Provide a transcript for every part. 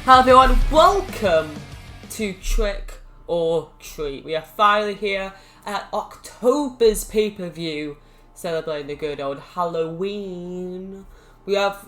Hello everyone, welcome to Trick or Treat. We are finally here at October's pay-per-view, celebrating the good old Halloween. We have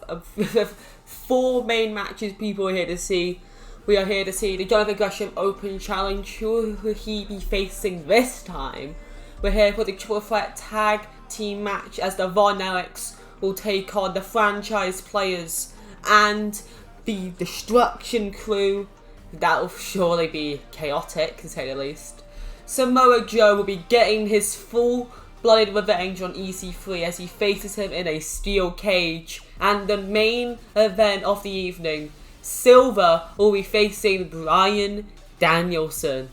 4 main matches people are here to see. We are here to see the Jonathan Gresham Open Challenge. Who will he be facing this time? We're here for the Triple Threat Tag Team match as the Von Erichs will take on the Franchise Players and the Destruction Crew. That'll surely be chaotic, to say the least. Samoa Joe will be getting his full-blooded revenge on EC3 as he faces him in a steel cage. And the main event of the evening, Silva will be facing Bryan Danielson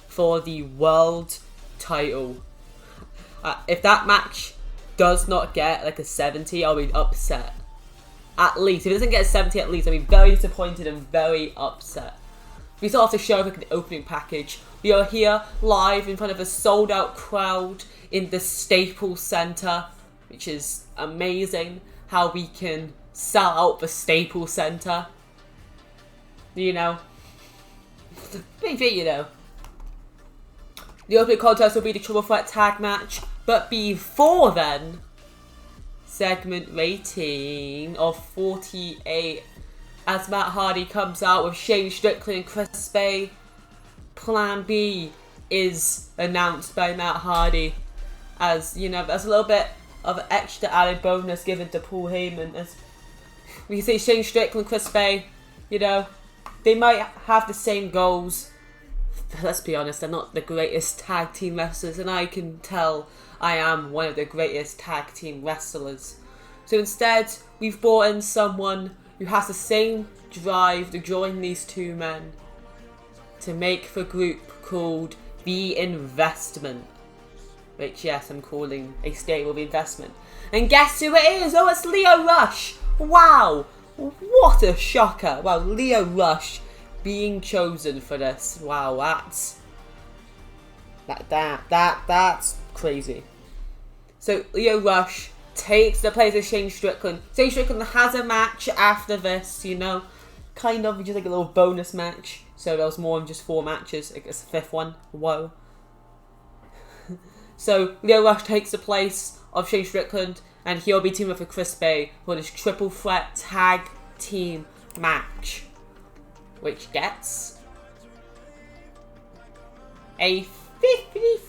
for the world title. If that match does not get like a 70, I'll be upset. At least. If it doesn't get a 70 at least, I'll be very disappointed and very upset. We start off the show with the opening package. We are here live in front of a sold out crowd in the Staples Center, which is amazing how we can sell out the Staples Center. You know. Big thing, you know. The opening contest will be the Triple Threat Tag match, but before then, segment rating of 48 as Matt Hardy comes out with Shane Strickland and Chris Bay. Plan B is announced by Matt Hardy, as you know, there's a little bit of extra added bonus given to Paul Heyman. As we see Shane Strickland and Chris Bay, you know, they might have the same goals. Let's be honest, they're not the greatest tag team wrestlers, and I can tell I am one of the greatest tag team wrestlers. So instead, we've brought in someone who has the same drive to join these two men to make the group called The Investment. Which, yes, I'm calling a stable The Investment. And guess who it is? Oh, it's Lio Rush! Wow! What a shocker! Wow, Lio Rush being chosen for this. Wow, that's crazy. So Lio Rush takes the place of Shane Strickland. Shane Strickland has a match after this, you know, kind of just like a little bonus match. So there was more than just 4 matches. I guess the 5th one. Whoa. So Lio Rush takes the place of Shane Strickland, and he'll be teaming up with Chris Bay for this Triple Threat Tag Team match, which gets a 50.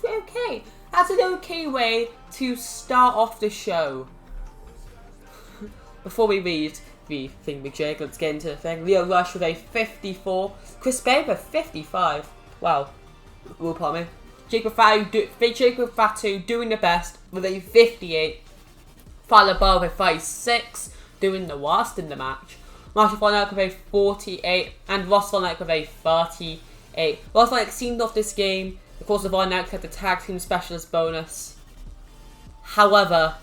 Okay, that's an okay way to start off the show. Before we read the thingamajig, let's get into the thing. Lio Rush with a 54. Chris Bay with 55. Wow. Will pardon me. Jacob Fatu doing the best with a 58. Fowler Bar with 56, doing the worst in the match. Marshall Von Erich with a 48, and Ross Von Erich with a 38. Ross Von Erich seemed off this game. Of course, the Von Erich had the tag team specialist bonus. However,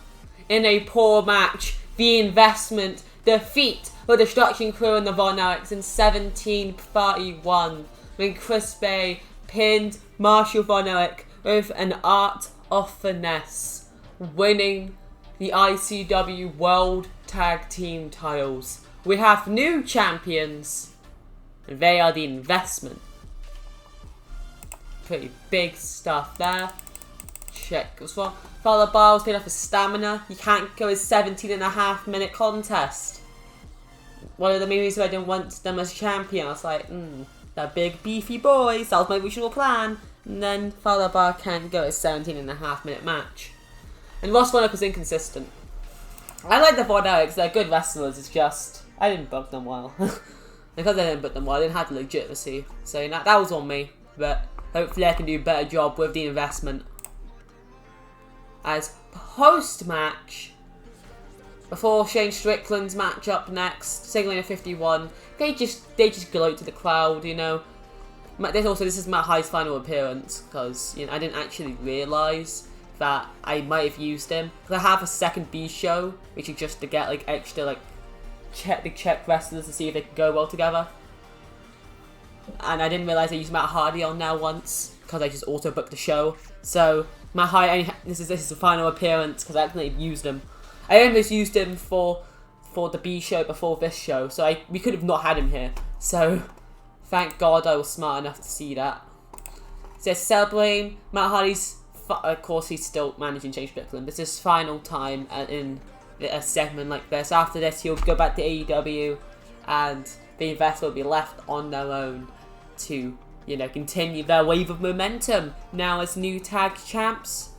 in a poor match, The Investment defeat the Destruction Crew and the Von Erichs in 17:31 when Chris Bay pinned Marshall Von Erich with an art of finesse, winning the ICW World Tag Team titles. We have new champions, and they are The Investment. Pretty big stuff there. Check as well. Fowler Bar was paid off his stamina. You can't go a 17.5-minute contest. One of the main reasons I didn't want them as champion. I was like, they're big beefy boys. That was my original plan. And then Fowler Bar can't go a 17.5-minute match. And Ross Von Erich was inconsistent. I like the Von Erichs. They're good wrestlers. It's just I didn't book them well. Because I didn't book them well, I didn't have the legitimacy. So that was on me. But hopefully I can do a better job with The Investment. As post-match, before Shane Strickland's match up next, signaling a 51, they just gloat to the crowd, you know. This is Matt Hyde's final appearance, because I didn't actually realise that I might have used him. Because I have a second B show, which is just to get like extra check wrestlers to see if they can go well together. And I didn't realise I used Matt Hardy on now once, because I just auto booked the show. So Matt Hardy, this is the final appearance because I accidentally used him. I almost used him for for the B show before this show, so we could have not had him here. So thank God I was smart enough to see that. So celebrating Matt Hardy's, of course he's still managing Shane Strickland. This is his final time in a segment like this. After this he'll go back to AEW, and the Invest will be left on their own to, you know, continue their wave of momentum now as new tag champs.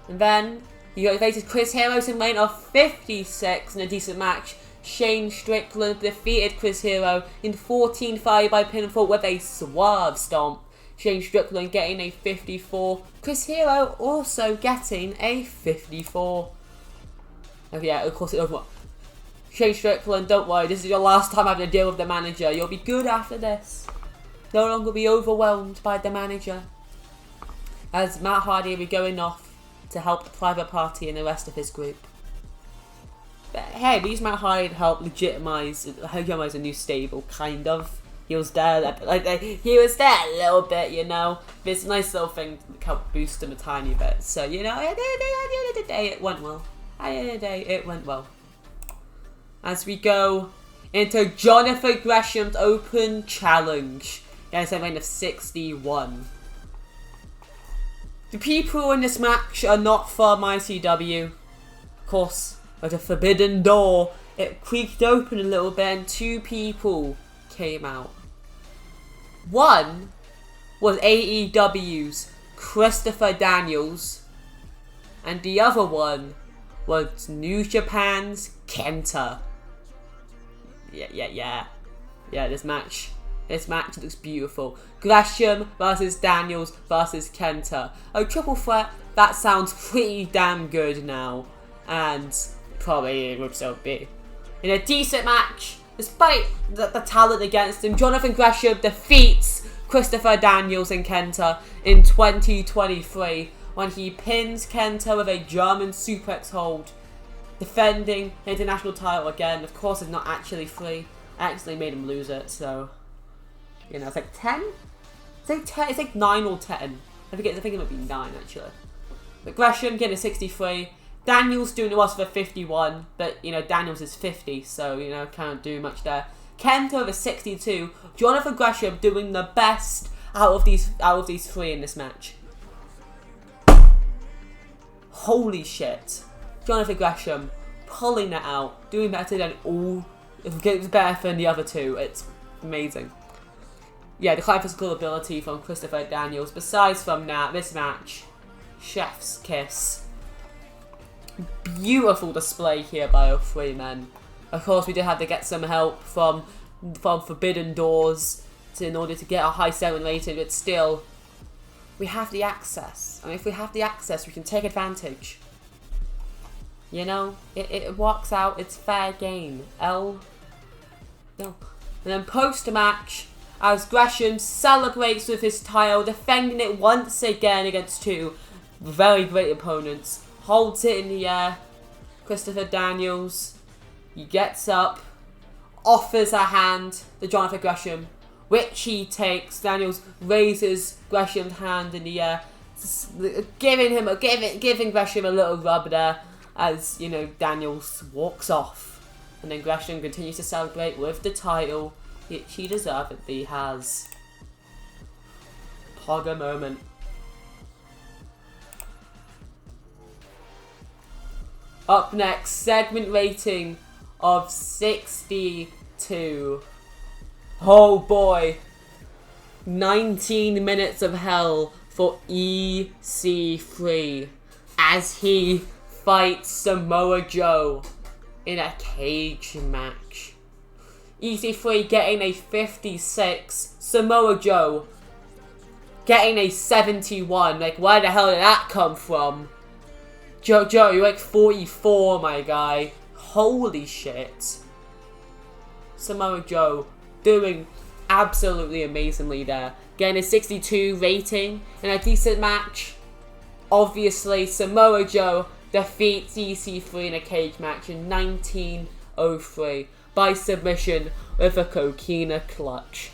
And then you got faces Chris Hero's in lane of 56 in a decent match. Shane Strickland defeated Chris Hero in 14-5 by pinfall with a swerve stomp. Shane Strickland getting a 54. Chris Hero also getting a 54. Oh yeah, of course it over. Shane Strickland, don't worry, this is your last time having to deal with the manager. You'll be good after this. No longer be overwhelmed by the manager. As Matt Hardy will be going off to help the private party and the rest of his group. But hey, we use Matt Hardy to help legitimize a new stable, kind of. He was there, he was there a little bit, you know. But it's a nice little thing to help boost him a tiny bit. So, you know, at the end of the day, it went well. At the end of the day, it went well. As we go into Jonathan Gresham's Open Challenge. Yes, a lane of 61. The people in this match are not from ICW. Of course, with a forbidden door, it creaked open a little bit and two people came out. One was AEW's Christopher Daniels, and the other one was New Japan's Kenta. Yeah, this match looks beautiful. Gresham versus Daniels versus Kenta. A triple threat, that sounds pretty damn good now. And probably it would still be. In a decent match, despite the talent against him, Jonathan Gresham defeats Christopher Daniels and Kenta in 2023 when he pins Kenta with a German suplex hold. Defending the international title again. Of course, it's not actually free. I actually made him lose it, so... You know, it's like 10? It's like 9 or 10. I think it might be 9, actually. But Gresham getting a 63. Daniels doing the worst with a 51. But, you know, Daniels is 50, so, you know, can't do much there. Kenta with a 62. Jonathan Gresham doing the best out of these three in this match. Holy shit. Jonathan Gresham pulling that out, doing better than all. It's better than the other two. It's amazing. Yeah, the high physical ability from Christopher Daniels. Besides from that, this match, chef's kiss. Beautiful display here by all three men. Of course, we did have to get some help from Forbidden Doors in order to get a high 7 rating, but still, we have the access. And if we have the access, we can take advantage. You know, it works out, it's fair game. No. And then post-match, as Gresham celebrates with his title, defending it once again against two very great opponents, holds it in the air. Christopher Daniels, he gets up, offers a hand to Jonathan Gresham, which he takes. Daniels raises Gresham's hand in the air, giving Gresham a little rub there, as, you know, Daniels walks off. And then Gresham continues to celebrate with the title, which he deservedly has. Pogger moment. Up next, segment rating of 62. Oh boy. 19 minutes of hell for EC3 as he fights Samoa Joe in a cage match. EC3 getting a 56, Samoa Joe getting a 71. Like, where the hell did that come from? Joe, you're like 44, my guy. Holy shit. Samoa Joe doing absolutely amazingly there. Getting a 62 rating in a decent match. Obviously, Samoa Joe defeats EC3 in a cage match in 1903 by submission with a coquina clutch.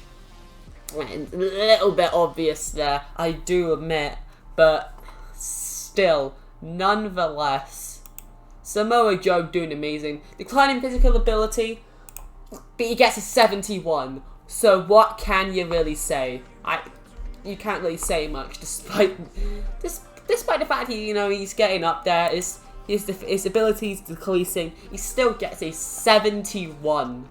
And a little bit obvious there, I do admit, but still, nonetheless, Samoa Joe doing amazing. Declining physical ability, but he gets a 71. So what can you really say? You can't really say much, despite the fact he's getting up there. His abilities decreasing. He still gets a 71.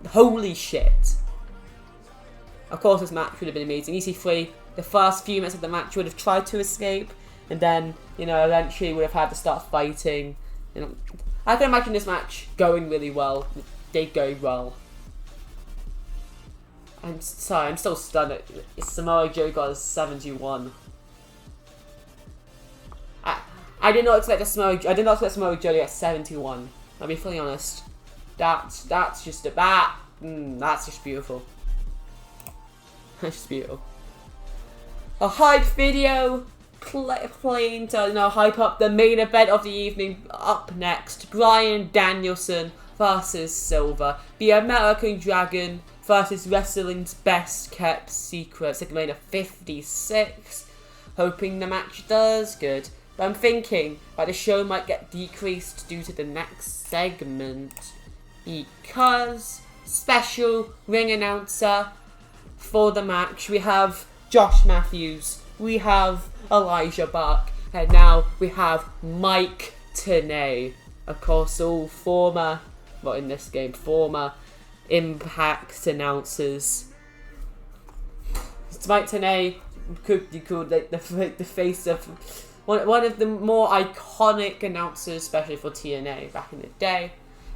Holy shit. Of course, this match would have been amazing. EC3, the first few minutes of the match would have tried to escape, and then, eventually would have had to start fighting. I can imagine this match going really well. It did go well. I'm sorry, I'm still stunned that Samoa Joe got a 71. I did not expect Samoa Joe to get 71. I'll be fully honest. That's just that's just beautiful. That's just beautiful. A hype video playing to hype up the main event of the evening. Up next, Bryan Danielson versus Silva, the American Dragon versus wrestling's best kept secret. Segment 56. Hoping the match does good. But I'm thinking that the show might get decreased due to the next segment, because special ring announcer for the match, we have Josh Matthews, we have Elijah Buck, and now we have Mike Tenay. Of course, all former Impact announcers. Mike Tenay could be called like the face of one of the more iconic announcers, especially for TNA back in the day.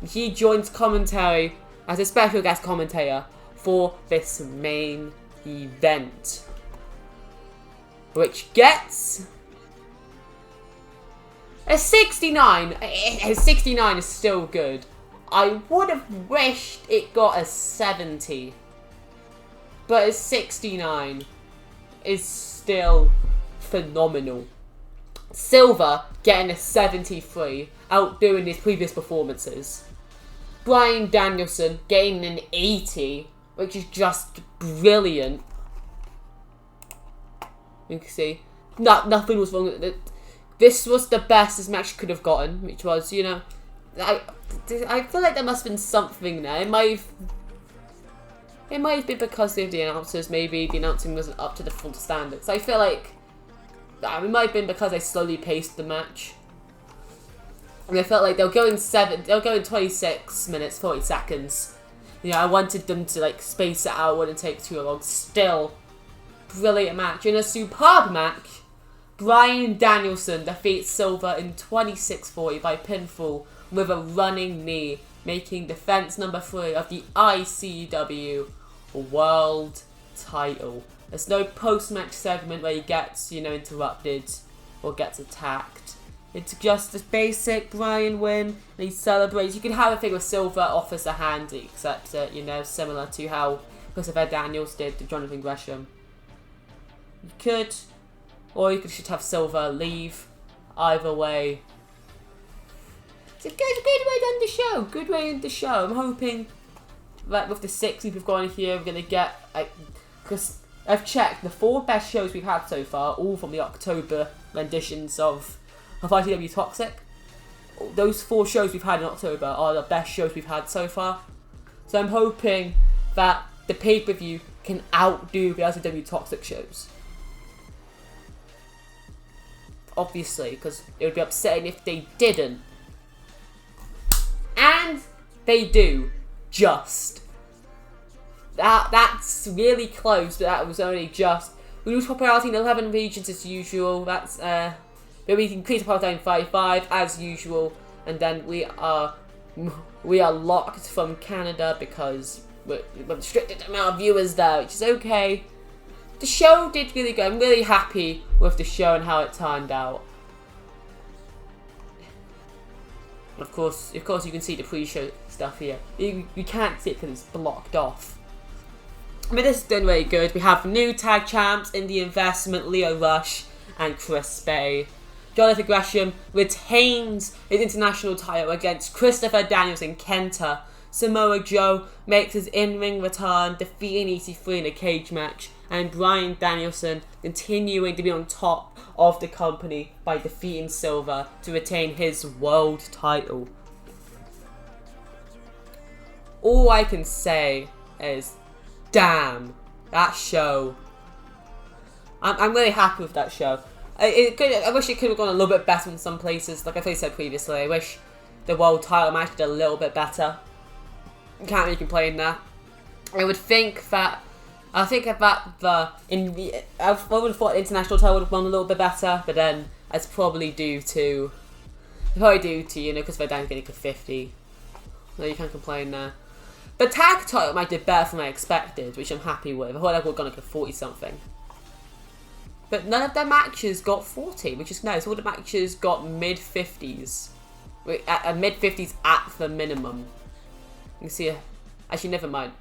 He joins commentary as a special guest commentator for this main event, which gets a 69. A 69 is still good. I would have wished it got a 70, but a 69 is still phenomenal. Silva getting a 73, outdoing his previous performances. Bryan Danielson getting an 80, which is just brilliant. You can see, nothing was wrong with it. This was the best this match could have gotten, which was, I feel like there must have been something there. It might have been because of the announcers. Maybe the announcing wasn't up to the full standards. I feel like it might have been because they slowly paced the match. And I felt like they'll go in 26 minutes, 40 seconds. I wanted them to space it out, wouldn't take too long. Still, brilliant match. In a superb match, Bryan Danielson defeats Silva in 26:40 by pinfall with a running knee, making defense number 3 of the ICW World Title. There's no post-match segment where he gets, interrupted or gets attacked. It's just a basic Bryan win, and he celebrates. You can have a thing where Silva offers a hand, he accepts it, similar to how Christopher Daniels did to Jonathan Gresham. You could, or you could just have Silva leave. Either way, it's a good way to end the show. Good way to end the show. I'm hoping that with the 6 we've got in here, we're going to get, because I've checked, the 4 best shows we've had so far, all from the October renditions of ICW Toxic. Those 4 shows we've had in October are the best shows we've had so far. So I'm hoping that the pay-per-view can outdo the ICW Toxic shows. Obviously, because it would be upsetting if they didn't. And they do. Just. That's really close, but that was only just. We lose popularity in 11 regions as usual. That's but we increase popularity in 55 as usual, and then we are locked from Canada because we're restricted amount of viewers there, which is okay. The show did really good. I'm really happy with the show and how it turned out. Of course, you can see the pre-show stuff here. You can't see it because it's blocked off. But this is doing really good. We have new tag champs in the investment, Leo Rush and Chris Bay. Jonathan Gresham retains his international title against Christopher Danielson Kenta. Samoa Joe makes his in-ring return, defeating EC3 in a cage match. and Bryan Danielson continuing to be on top of the company by defeating Silva to retain his world title. All I can say is, damn, that show. I'm really happy with that show. I wish it could have gone a little bit better in some places. Like I said previously, I wish the world title match did a little bit better. Can't really complain there. I would think that I would have thought the international title would have gone a little bit better, but then it's probably due to because Dan's getting to 50. No, you can't complain there. The tag title might do better than I expected, which I'm happy with. I thought they were going to get 40 something. But none of their matches got 40, which is nice. All the matches got mid-50s. Mid-50s at the minimum. You can see, actually, never mind.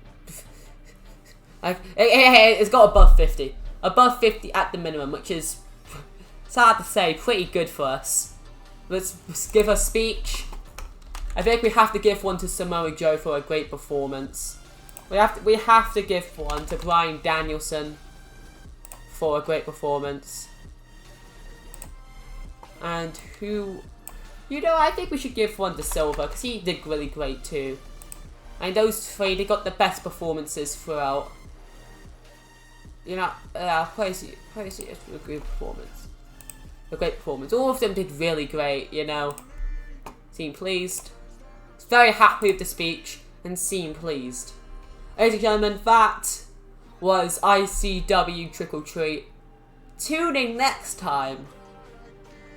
It's got above 50. Above 50 at the minimum, which is, sad to say, pretty good for us. Let's give a speech. I think we have to give one to Samoa Joe for a great performance. We have to give one to Bryan Danielson for a great performance. And I think we should give one to Silva, because he did really great too. And those three, they got the best performances throughout. Praise for a good performance. A great performance. All of them did really great, Seemed pleased. Very happy with the speech and seemed pleased. Ladies and gentlemen, that was ICW Trick or Treat. Tune in next time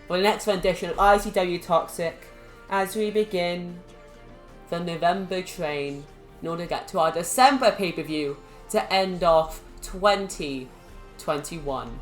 for the next rendition of ICW Toxic as we begin the November train in order to get to our December pay-per-view to end off 2021.